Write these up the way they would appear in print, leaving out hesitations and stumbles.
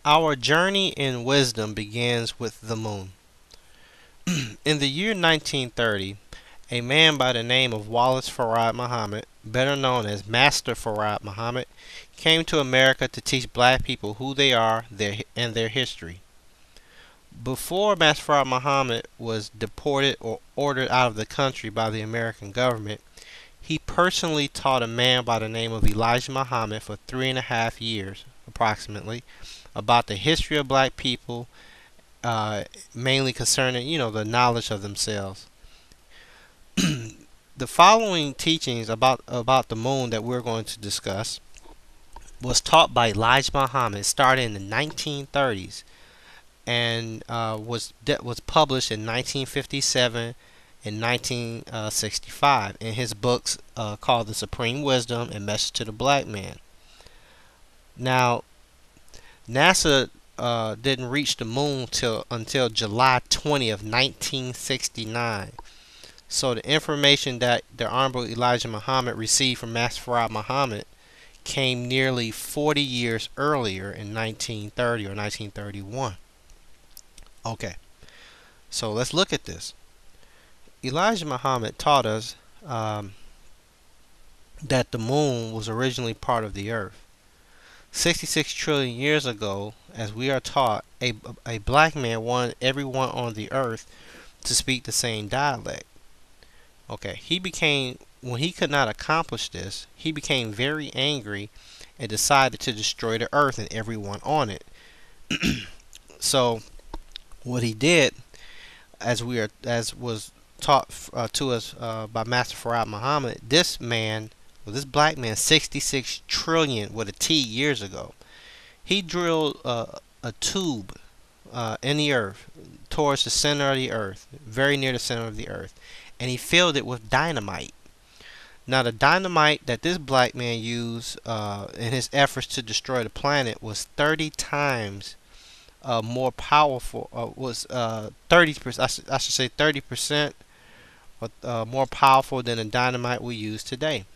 Our journey in wisdom begins with the moon. In the year 1930, a man by the name of Wallace Farad Muhammad, better known as Master Farad Muhammad, came to America to teach black people who they are and their history. Before Master Farad Muhammad was deported or ordered out of the country by the American government, he personally taught a man by the name of Elijah Muhammad for 3.5 years, approximately, about the history of black people, mainly concerning, the knowledge of themselves. The following teachings about the moon that we're going to discuss was taught by Elijah Muhammad, started in the 1930s, and was published in 1957 and 1965 in his books called The Supreme Wisdom and Message to the Black Man. Now, NASA didn't reach the moon until July 20th, 1969. So the information that the Honorable Elijah Muhammad received from Master Farad Muhammad came nearly 40 years earlier in 1930 or 1931. Okay, so let's look at this. Elijah Muhammad taught us that the moon was originally part of the earth. 66 trillion years ago, as we are taught, a black man wanted everyone on the earth to speak the same dialect. Okay, when he could not accomplish this, he became very angry and decided to destroy the earth and everyone on it. So what he did, as was taught to us by Master Farad Muhammad, this black man, 66 trillion with a T years ago, he drilled a tube in the earth towards the center of the earth, very near the center of the earth, and he filled it with dynamite. Now, the dynamite that this black man used in his efforts to destroy the planet was 30 times more powerful. Was 30%? I should say 30% more powerful than the dynamite we use today.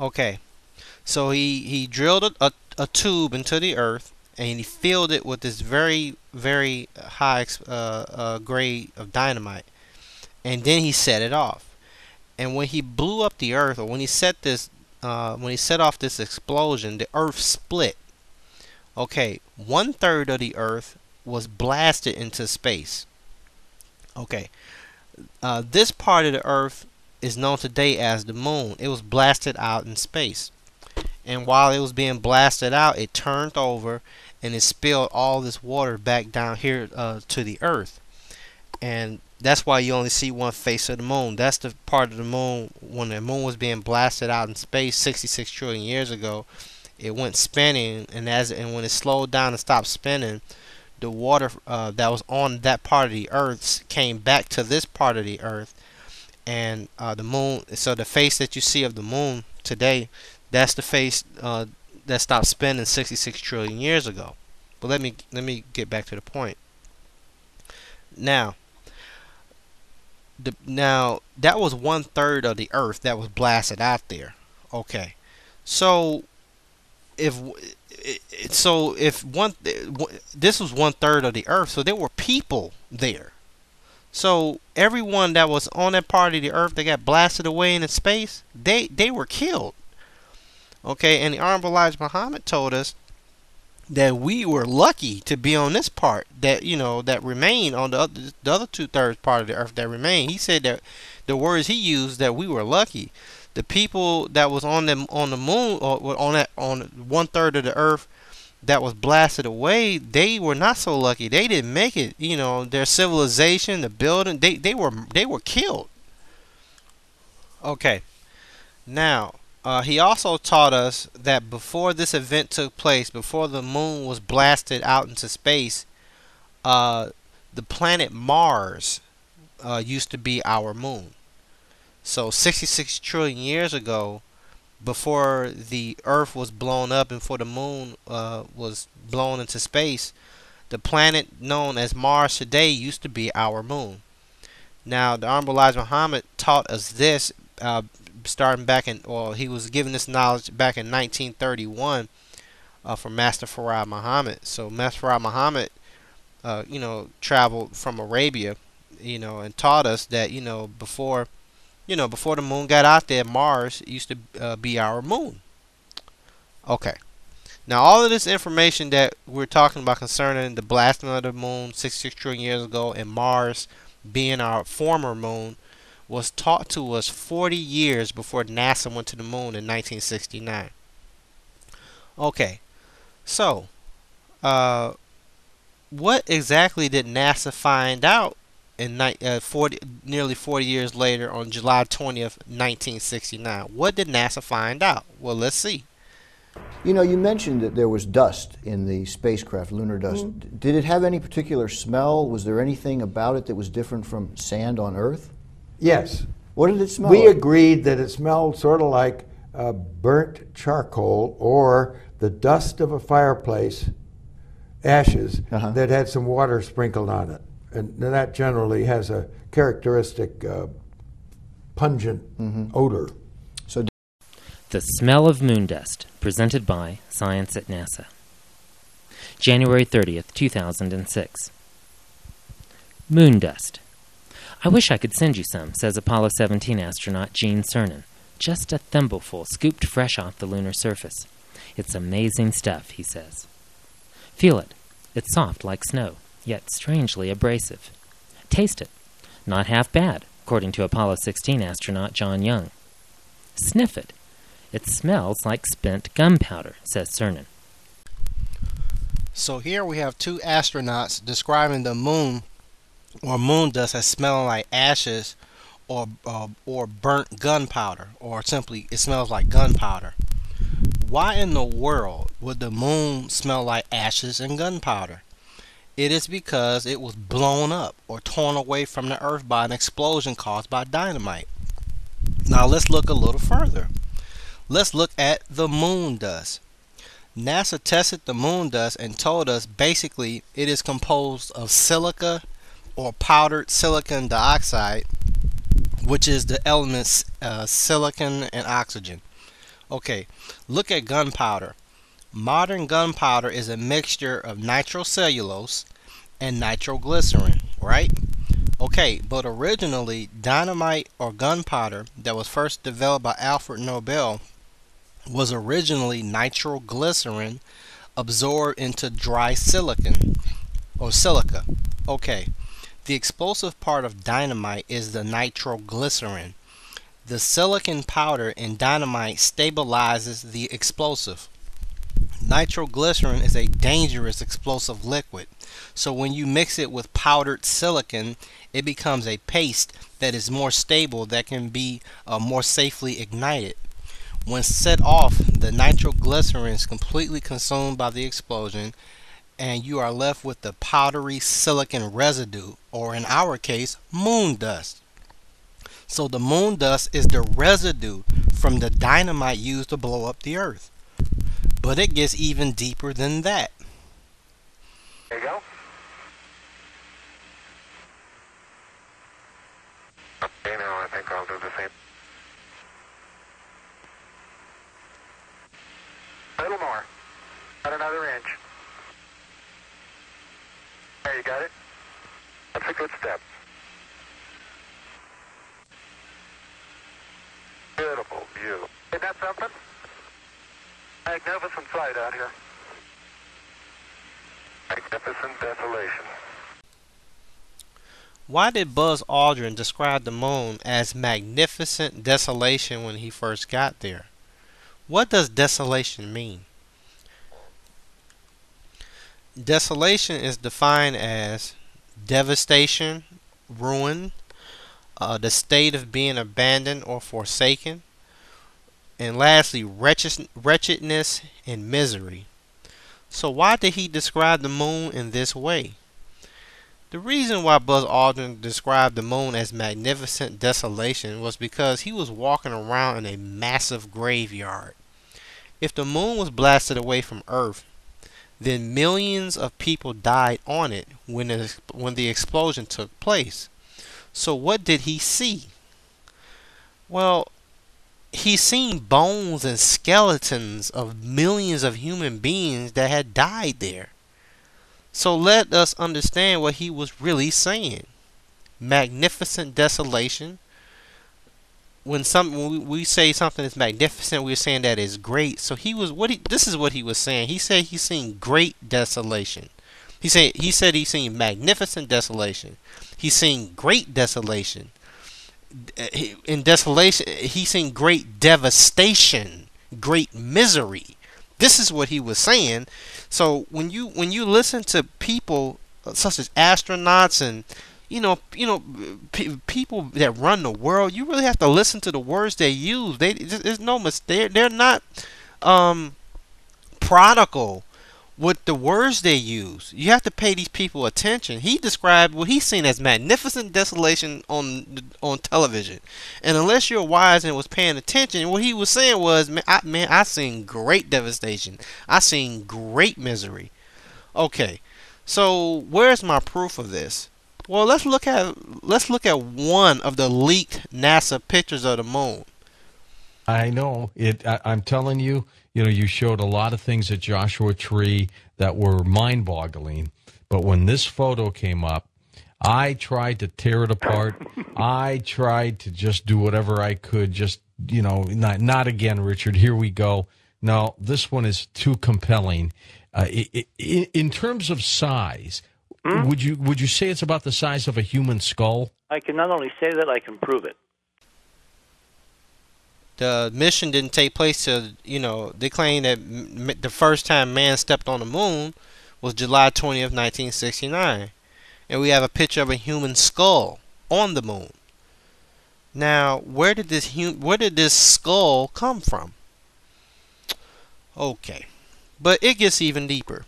Okay, so he drilled a tube into the earth, and he filled it with this very, very high grade of dynamite, and then he set it off. And when he blew up the earth, or when he set off this explosion, the earth split. Okay, 1/3 of the earth was blasted into space. Okay, this part of the earth is known today as the moon. It was blasted out in space, and while it was being blasted out, it turned over and it spilled all this water back down here to the earth. And that's why you only see one face of the moon. That's the part of the moon when the moon was being blasted out in space 66 trillion years ago. It went spinning, and when it slowed down and stopped spinning, the water that was on that part of the earth came back to this part of the earth, and the moon. So the face that you see of the moon today, that's the face that stopped spinning 66 trillion years ago. But let me get back to the point. Now that was 1/3 of the earth that was blasted out there. Okay, so if this was 1/3 of the earth, so there were people there. So everyone that was on that part of the earth that got blasted away into space, they were killed. Okay, and the Honorable Elijah Muhammad told us that we were lucky to be on this part that remained on the other 2/3 part of the earth that remained. He said that the words he used, that we were lucky. The people that was on the moon, or on 1/3 of the earth that was blasted away, they were not so lucky. They didn't make it. Their civilization, the building, they were killed. Okay, now. He also taught us that before this event took place, before the moon was blasted out into space, the planet Mars used to be our moon. So 66 trillion years ago, before the Earth was blown up and before the moon was blown into space, the planet known as Mars today used to be our moon. Now, the Honorable Elijah Muhammad taught us this starting back he was giving this knowledge back in 1931 from Master Farad Muhammad. So Master Farad Muhammad, traveled from Arabia, and taught us that, before the moon got out there, Mars used to be our moon. Okay. Now, all of this information that we're talking about concerning the blasting of the moon 66 trillion years ago and Mars being our former moon was taught to us 40 years before NASA went to the moon in 1969. Okay, so uh, what exactly did NASA find out in nearly 40 years later on July 20th, 1969? What did NASA find out? Well, let's see. You know, you mentioned that there was dust in the spacecraft, lunar dust. Did it have any particular smell? Was there anything about it that was different from sand on Earth? Yes. What did it smell We like? agreed that it smelled sort of like burnt charcoal or the dust of a fireplace, ashes, that had some water sprinkled on it. And that generally has a characteristic pungent odor. So, The Smell of Moon Dust, presented by Science at NASA. January 30th, 2006. Moon dust. I wish I could send you some, says Apollo 17 astronaut Gene Cernan. Just a thimbleful scooped fresh off the lunar surface. It's amazing stuff, he says. Feel it. It's soft like snow, yet strangely abrasive. Taste it. Not half bad, according to Apollo 16 astronaut John Young. Sniff it. It smells like spent gunpowder, says Cernan. So here we have two astronauts describing the moon or moon dust as smelling like ashes or burnt gunpowder, or simply it smells like gunpowder. Why in the world would the moon smell like ashes and gunpowder? It is because it was blown up or torn away from the earth by an explosion caused by dynamite. Now let's look a little further. Let's look at the moon dust. NASA tested the moon dust and told us basically it is composed of silica or powdered silicon dioxide, which is the elements silicon and oxygen. Okay, look at gunpowder. Modern gunpowder is a mixture of nitrocellulose and nitroglycerin, right? Okay, but originally dynamite or gunpowder that was first developed by Alfred Nobel was originally nitroglycerin absorbed into dry silicon or silica. Okay, the explosive part of dynamite is the nitroglycerin. The silicon powder in dynamite stabilizes the explosive. Nitroglycerin is a dangerous explosive liquid, so when you mix it with powdered silicon, it becomes a paste that is more stable, that can be more safely ignited. When set off, the nitroglycerin is completely consumed by the explosion, and you are left with the powdery silicon residue, or in our case, moon dust. So the moon dust is the residue from the dynamite used to blow up the earth. But it gets even deeper than that. There you go. Okay, now I think I'll do the same. A little more. About another inch. There, you got it? That's a good step. Beautiful view. Isn't that something? Magnificent sight out here. Magnificent desolation. Why did Buzz Aldrin describe the moon as magnificent desolation when he first got there? What does desolation mean? Desolation is defined as devastation, ruin, the state of being abandoned or forsaken, and lastly, wretchedness and misery. So why did he describe the moon in this way? The reason why Buzz Aldrin described the moon as magnificent desolation was because he was walking around in a massive graveyard. If the moon was blasted away from Earth, then millions of people died on it when the explosion took place. So what did he see? Well, He's seen bones and skeletons of millions of human beings that had died there. So let us understand what he was really saying. Magnificent desolation. When we say something is magnificent, we're saying that it's great. So this is what he was saying. He said he's seen great desolation. He said he's seen magnificent desolation. He's seen great desolation. In desolation, he's seen great devastation, great misery. This is what he was saying. So when you listen to people such as astronauts and people that run the world, you really have to listen to the words they use. There's no mistake. They're not prodigal with the words they use. You have to pay these people attention. He described what he's seen as magnificent desolation on television, and unless you're wise and was paying attention, what he was saying was, I seen great devastation. I seen great misery. Okay, so where's my proof of this? Well, let's look at one of the leaked NASA pictures of the moon. I know it. I'm telling you, you showed a lot of things at Joshua Tree that were mind-boggling. But when this photo came up, I tried to tear it apart. I tried to just do whatever I could. Just not again, Richard. Here we go. No, this one is too compelling. In terms of size, would you say it's about the size of a human skull? I can not only say that, I can prove it. The mission didn't take place till, they claim that the first time man stepped on the moon was July 20th, 1969. And we have a picture of a human skull on the moon. Now, where did this skull come from? Okay. But it gets even deeper.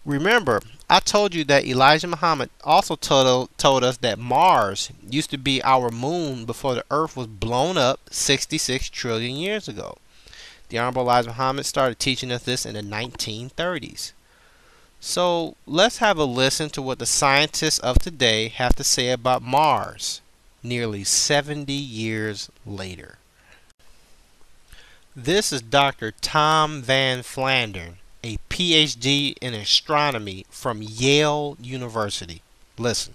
Remember, I told you that Elijah Muhammad also told us that Mars used to be our moon before the Earth was blown up 66 trillion years ago. The Honorable Elijah Muhammad started teaching us this in the 1930s. So let's have a listen to what the scientists of today have to say about Mars nearly 70 years later. This is Dr. Tom Van Flandern, a PhD in astronomy from Yale University. Listen.